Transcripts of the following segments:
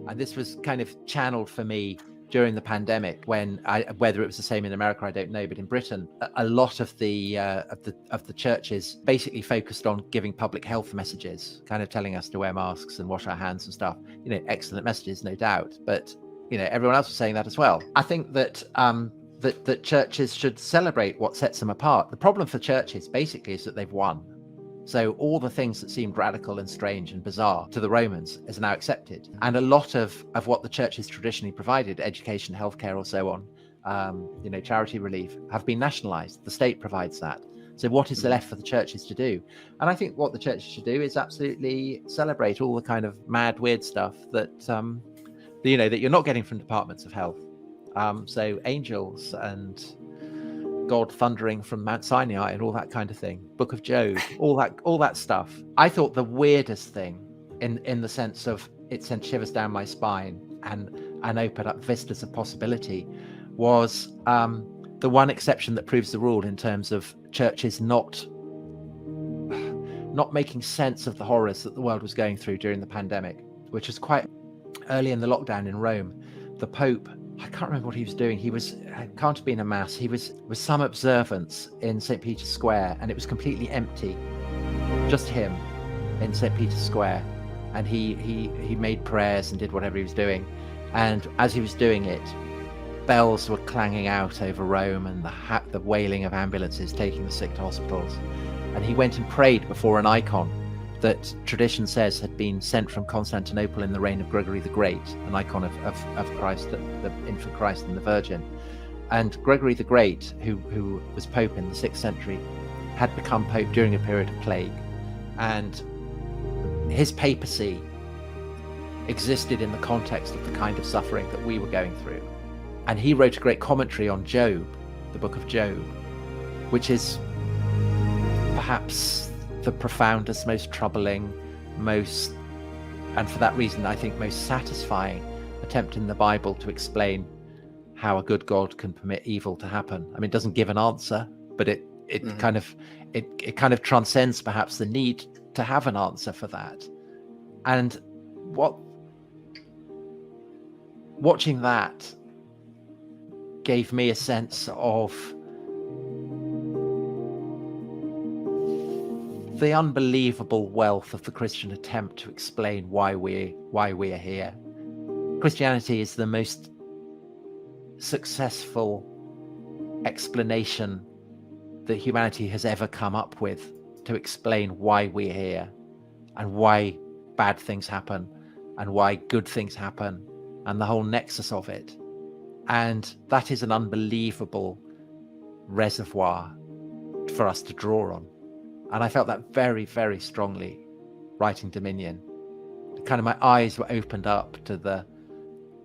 And this was kind of channeled for me during the pandemic, when whether it was the same in America, I don't know, but in Britain, a lot of the churches basically focused on giving public health messages, kind of telling us to wear masks and wash our hands and stuff. Excellent messages, no doubt, but everyone else was saying that as well. I think that that churches should celebrate what sets them apart. The problem for churches basically is that they've won. So all the things that seemed radical and strange and bizarre to the Romans is now accepted. And a lot of what the church has traditionally provided, education, healthcare, or so on, charity relief, have been nationalized. The state provides that. So what is left for the churches to do? And I think what the churches should do is absolutely celebrate all the kind of mad, weird stuff that, that you're not getting from departments of health. So angels and God thundering from Mount Sinai and all that kind of thing, Book of Job, all that stuff. I thought the weirdest thing, in the sense of it sent shivers down my spine and opened up vistas of possibility, was the one exception that proves the rule in terms of churches not making sense of the horrors that the world was going through during the pandemic, which was quite early in the lockdown in Rome. The Pope, I can't remember what he was doing. He can't have been a mass. He was some observance in St. Peter's Square, and it was completely empty, just him in St. Peter's Square. And he made prayers and did whatever he was doing. And as he was doing it, bells were clanging out over Rome, and the wailing of ambulances taking the sick to hospitals. And he went and prayed before an icon that tradition says had been sent from Constantinople in the reign of Gregory the Great, an icon of Christ, the infant Christ and the Virgin. And Gregory the Great, who was Pope in the 6th century, had become Pope during a period of plague. And his papacy existed in the context of the kind of suffering that we were going through. And he wrote a great commentary on Job, the book of Job, which is perhaps the profoundest, most troubling, and for that reason, I think, most satisfying attempt in the Bible to explain how a good God can permit evil to happen. I mean, it doesn't give an answer, but it kind of transcends perhaps the need to have an answer for that. And watching that gave me a sense of the unbelievable wealth of the Christian attempt to explain why we are here. Christianity is the most successful explanation that humanity has ever come up with to explain why we're here, and why bad things happen, and why good things happen, and the whole nexus of it. And that is an unbelievable reservoir for us to draw on. And I felt that very, very strongly writing Dominion. Kind of my eyes were opened up to the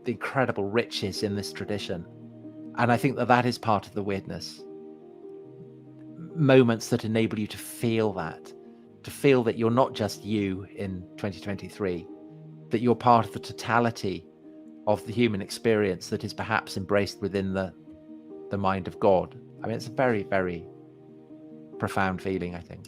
incredible riches in this tradition. And I think that is part of the weirdness. Moments that enable you to feel that you're not just you in 2023, that you're part of the totality of the human experience that is perhaps embraced within the mind of God. I mean, it's a very, very profound feeling, I think.